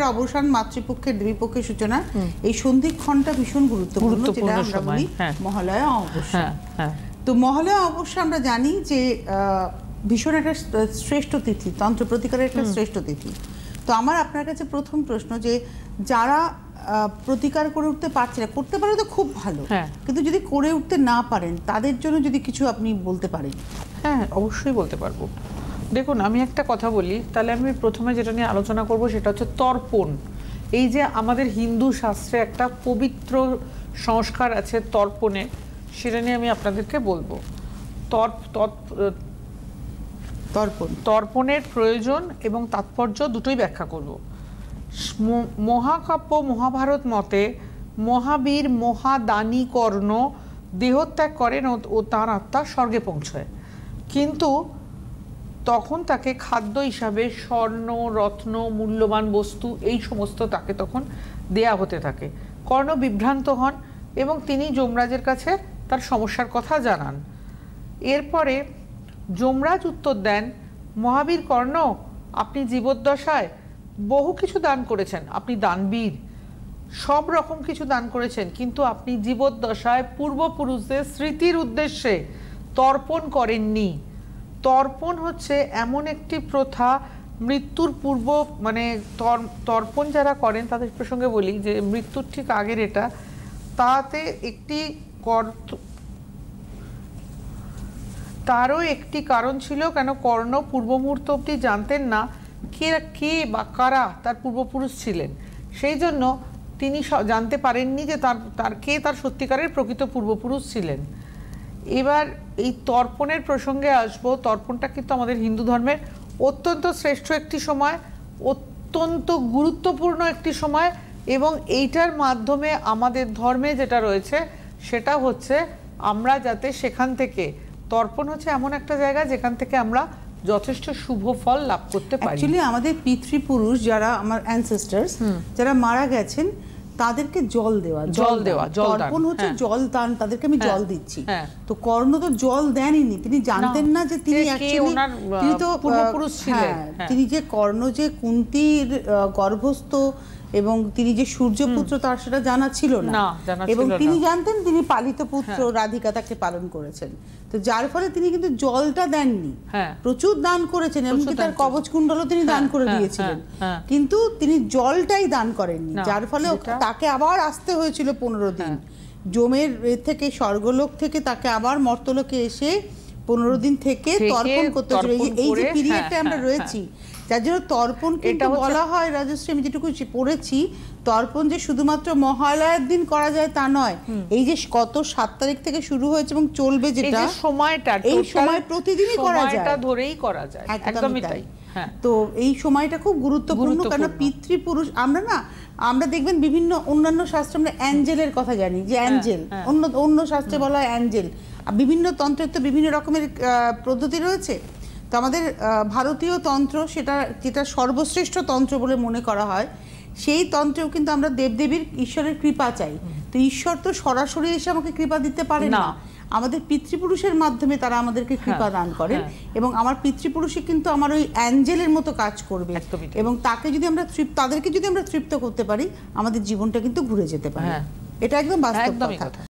অবসান মাতৃপক্ষের দেবীপক্ষের সূচনা এই সন্ধিক্ষণটা ভীষণ গুরুত্বপূর্ণ, যেটা আমরা বলি মহালয়া অমাবস্যা। তো মহালয়া অমাবস্যা আমরা জানি যে ভীষণ একটা শ্রেষ্ঠ তিথি, তন্ত্র প্রতিকারের একটা শ্রেষ্ঠ তিথি। তো আমার আপনার কাছে প্রথম প্রশ্ন, যে যারা প্রতিকার করে উঠতে পারছে না, করতে পারে তো খুব ভালো, কিন্তু যদি করে উঠতে না পারেন তাদের জন্য যদি কিছু আপনি বলতে পারেন। হ্যাঁ, অবশ্যই বলতে পারবো। দেখুন, আমি একটা কথা বলি, তাহলে আমি প্রথমে যেটা নিয়ে আলোচনা করব সেটা হচ্ছে তর্পণ। এই যে আমাদের হিন্দু শাস্ত্রে একটা পবিত্র সংস্কার আছে তর্পণের, সেটা নিয়ে আমি আপনাদেরকে বলবো। তর্পণের প্রয়োজন এবং তাৎপর্য দুটোই ব্যাখ্যা করব। মহাকাব্য মহাভারত মতে মহাবীর মহাদানী কর্ণ দেহত্যাগ করেন ও তাঁর আত্মা স্বর্গে পৌঁছয়, কিন্তু তখন তাকে খাদ্য হিসাবে স্বর্ণ রত্ন মূল্যবান বস্তু এই সমস্ত তাকে তখন দেয়া হতে থাকে। কর্ণ বিভ্রান্ত হন এবং তিনি যমরাজের কাছে তার সমস্যার কথা জানান। এরপরে যমরাজ উত্তর দেন, মহাবীর কর্ণ, আপনি জীবদ্দশায় বহু কিছু দান করেছেন, আপনি দানবীর, সব রকম কিছু দান করেছেন, কিন্তু আপনি জীবদ্দশায় পূর্বপুরুষদের স্মৃতির উদ্দেশ্যে তর্পণ করেননি। তর্পণ হচ্ছে এমন একটি প্রথা, মৃত্যুর পূর্ব মানে তর্পণ যারা করেন তাদের প্রসঙ্গে বলি যে মৃত্যুর ঠিক আগের এটা, তাতে একটি তারও একটি কারণ ছিল, কেন কর্ণ পূর্ব মুহূর্ত অবধি জানতেন না কে বা কারা তার পূর্বপুরুষ ছিলেন, সেই জন্য তিনি জানতে পারেননি যে তার সত্যিকারের প্রকৃত পূর্বপুরুষ ছিলেন। এবার এই তর্পণের প্রসঙ্গে আসবো। তর্পণটা কিন্তু আমাদের হিন্দু ধর্মের অত্যন্ত শ্রেষ্ঠ একটি সময়, অত্যন্ত গুরুত্বপূর্ণ একটি সময়, এবং এইটার মাধ্যমে আমাদের ধর্মে যেটা রয়েছে সেটা হচ্ছে আমরা যাতে সেখান থেকে, তর্পণ হচ্ছে এমন একটা জায়গা যেখান থেকে আমরা যথেষ্ট শুভ ফল লাভ করতে পারি। অ্যাকচুয়ালি আমাদের পিতৃপুরুষ যারা আমার অ্যানসেস্টার্স যারা মারা গেছেন তাদেরকে জল দেওয়া, তর্পণ হচ্ছে জল দান, তাদেরকে আমি জল দিচ্ছি। তো কর্ণ তো জল দেননি, তিনি জানতেন না যে তিনি তিনি তো পূর্বপুরুষ ছিলেন। তিনি যে কর্ণ যে কুন্তির গর্ভস্থ এবং তিনি যে সূর্যপুত্র তার সেটা জানা ছিল না, এবং তিনি জানতেন তিনি পালিত পুত্র, রাধিকা তাকে পালন করেছেন। তো যার ফলে তিনি কিন্তু জলটা দেননি, প্রচুর দান করেছেন, এমনকি তার কবচ কুণ্ডলও তিনি দান করে দিয়েছিলেন, কিন্তু তিনি জলটাই দান করেননি, যার ফলে তাকে আবার আসতে হয়েছিল 15 দিন। যমের থেকে, স্বর্গলোক থেকে তাকে আবার মর্তলোকে এসে 15 দিন থেকে তর্পণ করতে হয়েছিল। এই যে পিরিয়ডটা আমরা রয়েছি, যার জন্য তর্পণ কিন্তু বলা হয়, রাজশ্রী আমি যেটুকু পড়েছি, তর্পণ যে শুধুমাত্র মহালয়ার দিন করা যায় তা নয়, এই যে কত 7 তারিখ থেকে শুরু হয়েছে এবং চলবে যেটা সময়টা, এই সময় প্রতিদিনই করা যায়, সময়টা ধরেই করা যায়, একদমই তাই। তো এই সময়টা খুব গুরুত্বপূর্ণ, কারণ পিতৃপুরুষ আমরা দেখবেন বিভিন্ন অন্যান্য শাস্ত্রে আমরা অ্যাঞ্জেলের কথা জানি, যে অ্যাঞ্জেল অন্য শাস্ত্রে বলা হয় অ্যাঞ্জেল, বিভিন্ন তন্ত্রের তো বিভিন্ন রকমের পদ্ধতি রয়েছে। তো আমাদের ভারতীয় তন্ত্র যেটা সর্বশ্রেষ্ঠ তন্ত্র বলে মনে করা হয়, সেই তন্ত্রেও কিন্তু আমরা দেবদেবীর ঈশ্বরের কৃপা চাই। তো ঈশ্বর তো সরাসরি এসে আমাকে কৃপা দিতে পারে না, আমাদের পিতৃপুরুষের মাধ্যমে তারা আমাদেরকে কৃপা দান করেন, এবং আমার পিতৃপুরুষই কিন্তু আমার ওই অ্যাঞ্জেলের মতো কাজ করবে, এবং তাদেরকে যদি আমরা তৃপ্ত করতে পারি, আমাদের জীবনটা কিন্তু ঘুরে যেতে পারে। এটা একদম বাস্তব কথা।